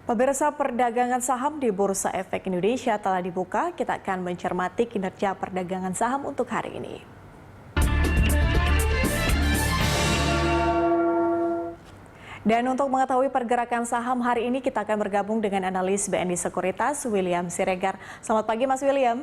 Pemirsa, perdagangan saham di Bursa Efek Indonesia telah dibuka. Kita akan mencermati kinerja perdagangan saham untuk hari ini. Dan untuk mengetahui pergerakan saham hari ini, kita akan bergabung dengan analis BNI Sekuritas, William Siregar. Selamat pagi, Mas William.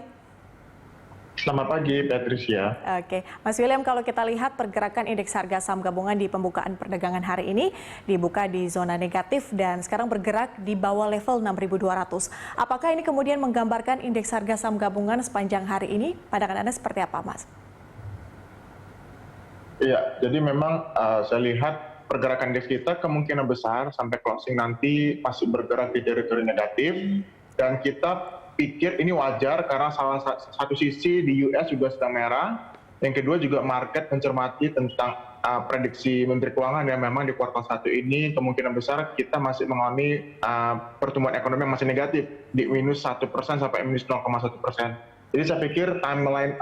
Selamat pagi, Patricia. Oke, Mas William, kalau kita lihat pergerakan indeks harga saham gabungan di pembukaan perdagangan hari ini dibuka di zona negatif dan sekarang bergerak di bawah level 6.200. Apakah ini kemudian menggambarkan indeks harga saham gabungan sepanjang hari ini? Pandangan Anda seperti apa, Mas? Iya, jadi memang saya lihat pergerakan indeks kita kemungkinan besar sampai closing nanti masih bergerak di teritori negatif, dan kita pikir ini wajar karena salah satu sisi di US juga sedang merah, yang kedua juga market mencermati tentang prediksi Menteri Keuangan yang memang di kuartal 1 ini kemungkinan besar kita masih mengalami pertumbuhan ekonomi yang masih negatif di minus 1% sampai minus 0,1%. Jadi saya pikir timeline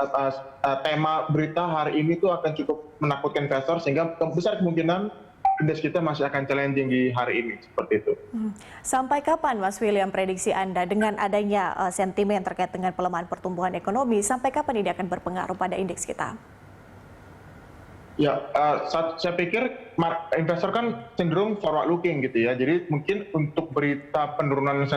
tema berita hari ini tuh akan cukup menakutkan investor sehingga besar kemungkinan indeks kita masih akan challenging di hari ini, seperti itu. Sampai kapan, Mas William, prediksi Anda dengan adanya sentimen terkait dengan pelemahan pertumbuhan ekonomi, sampai kapan ini akan berpengaruh pada indeks kita? Ya, saya pikir investor kan cenderung forward looking gitu ya. Jadi mungkin untuk berita penurunan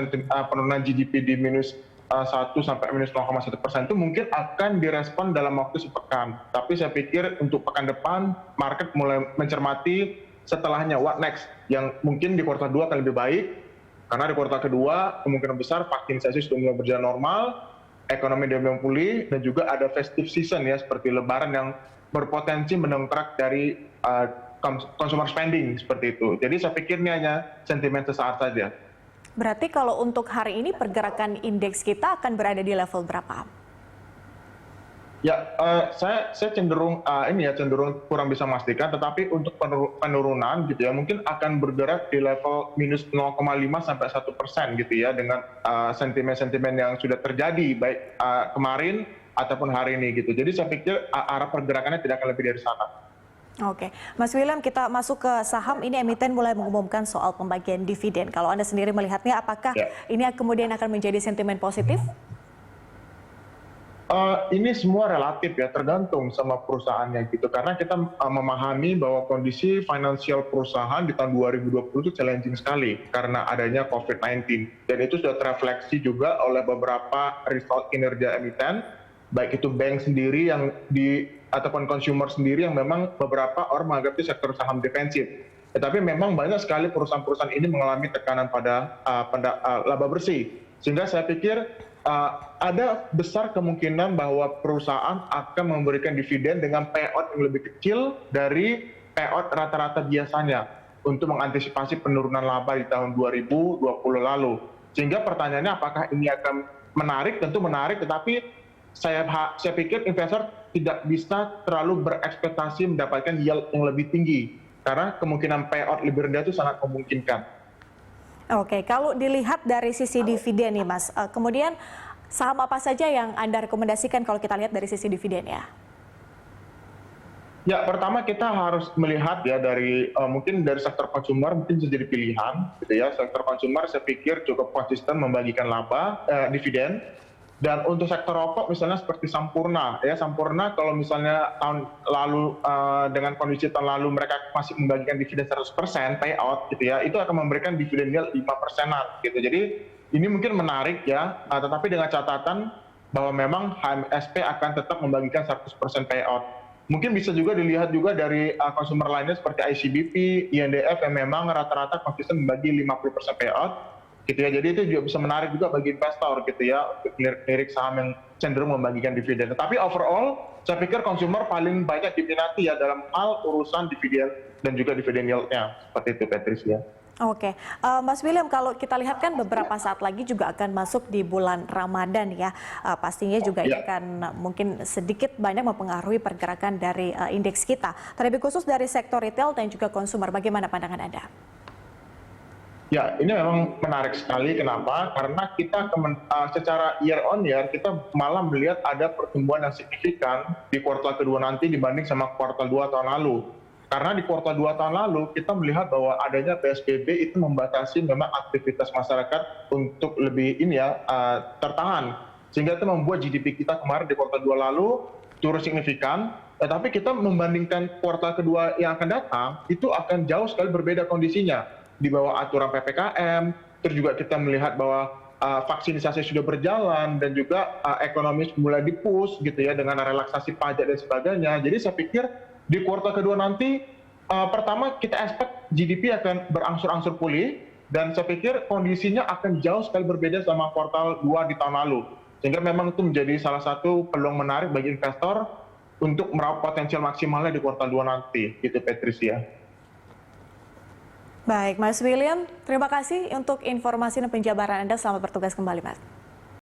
GDP di minus 1 sampai minus 0,1% itu mungkin akan direspon dalam waktu sepekan. Tapi saya pikir untuk pekan depan market mulai mencermati setelahnya what next, yang mungkin di kuartal 2 akan lebih baik karena di kuartal kedua kemungkinan besar vaksinasi sudah mulai berjalan normal, ekonomi sudah mulai pulih, dan juga ada festive season ya seperti Lebaran yang berpotensi mendongkrak dari consumer spending seperti itu. Jadi saya pikir ini hanya sentimen sesaat saja. Berarti kalau untuk hari ini pergerakan indeks kita akan berada di level berapa? Ya, saya cenderung cenderung kurang bisa memastikan, tetapi untuk penurunan gitu ya mungkin akan bergerak di level minus 0,5 sampai 1% gitu ya, dengan sentimen-sentimen yang sudah terjadi baik kemarin ataupun hari ini gitu. Jadi saya pikir arah pergerakannya tidak akan lebih dari sana. Oke, Mas William, kita masuk ke saham. Ini emiten mulai mengumumkan soal pembagian dividen. Kalau Anda sendiri melihatnya, apakah ini kemudian akan menjadi sentimen positif? Ini semua relatif ya, tergantung sama perusahaannya gitu. Karena kita memahami bahwa kondisi finansial perusahaan di tahun 2020 itu challenging sekali karena adanya COVID-19. Dan itu sudah terefleksi juga oleh beberapa result kinerja emiten, baik itu bank sendiri yang ataupun consumer sendiri yang memang beberapa orang menganggap itu sektor saham defensif. Tetapi memang banyak sekali perusahaan-perusahaan ini mengalami tekanan pada laba bersih. Sehingga saya pikir ada besar kemungkinan bahwa perusahaan akan memberikan dividen dengan payout yang lebih kecil dari payout rata-rata biasanya untuk mengantisipasi penurunan laba di tahun 2020 lalu. Sehingga pertanyaannya apakah ini akan menarik? Tentu menarik, tetapi saya pikir investor tidak bisa terlalu berekspektasi mendapatkan yield yang lebih tinggi karena kemungkinan payout lebih rendah itu sangat memungkinkan. Oke, kalau dilihat dari sisi dividen nih, Mas, kemudian saham apa saja yang Anda rekomendasikan kalau kita lihat dari sisi dividen ya? Ya, pertama kita harus melihat ya dari mungkin dari sektor konsumer mungkin bisa jadi pilihan gitu ya. Sektor konsumer saya pikir cukup konsisten membagikan laba dividen. Dan untuk sektor rokok misalnya seperti Sampurna ya, Sampurna kalau misalnya tahun lalu dengan kondisi tahun lalu mereka masih membagikan dividen 100% payout gitu ya, itu akan memberikan dividen yield 5%-an gitu. Jadi ini mungkin menarik ya, tetapi dengan catatan bahwa memang HMSP akan tetap membagikan 100% payout. Mungkin bisa juga dilihat juga dari konsumer lainnya seperti ICBP, INDF yang memang rata-rata konsisten membagi 50% payout gitu ya. Jadi itu juga bisa menarik juga bagi investor gitu ya, untuk lirik saham yang cenderung membagikan dividen. Tetapi overall saya pikir konsumer paling banyak diminati ya dalam hal urusan dividen dan juga dividen yield-nya, seperti itu Patricia. Oke, Mas William, kalau kita lihat kan beberapa saat lagi juga akan masuk di bulan Ramadan ya, pastinya juga ini akan mungkin sedikit banyak mempengaruhi pergerakan dari indeks kita. Terlebih khusus dari sektor retail dan juga konsumer, bagaimana pandangan Anda? Ya, ini memang menarik sekali. Kenapa? Karena kita secara year on year kita malah melihat ada pertumbuhan yang signifikan di kuartal kedua nanti dibanding sama kuartal 2 tahun lalu. Karena di kuartal 2 tahun lalu kita melihat bahwa adanya PSBB itu membatasi memang aktivitas masyarakat untuk lebih tertahan. Sehingga itu membuat GDP kita kemarin di kuartal 2 lalu turun signifikan. Tetapi kita membandingkan kuartal kedua yang akan datang, itu akan jauh sekali berbeda kondisinya. Di bawah aturan PPKM, terus juga kita melihat bahwa vaksinisasi sudah berjalan dan juga ekonomi mulai di-push gitu ya dengan relaksasi pajak dan sebagainya. Jadi saya pikir di kuartal kedua nanti pertama kita expect GDP akan berangsur-angsur pulih dan saya pikir kondisinya akan jauh sekali berbeda sama kuartal 2 di tahun lalu. Sehingga memang itu menjadi salah satu peluang menarik bagi investor untuk meraup potensial maksimalnya di kuartal 2 nanti, gitu Patricia. Baik, Mas William, terima kasih untuk informasi dan penjabaran Anda. Selamat bertugas kembali, Mas.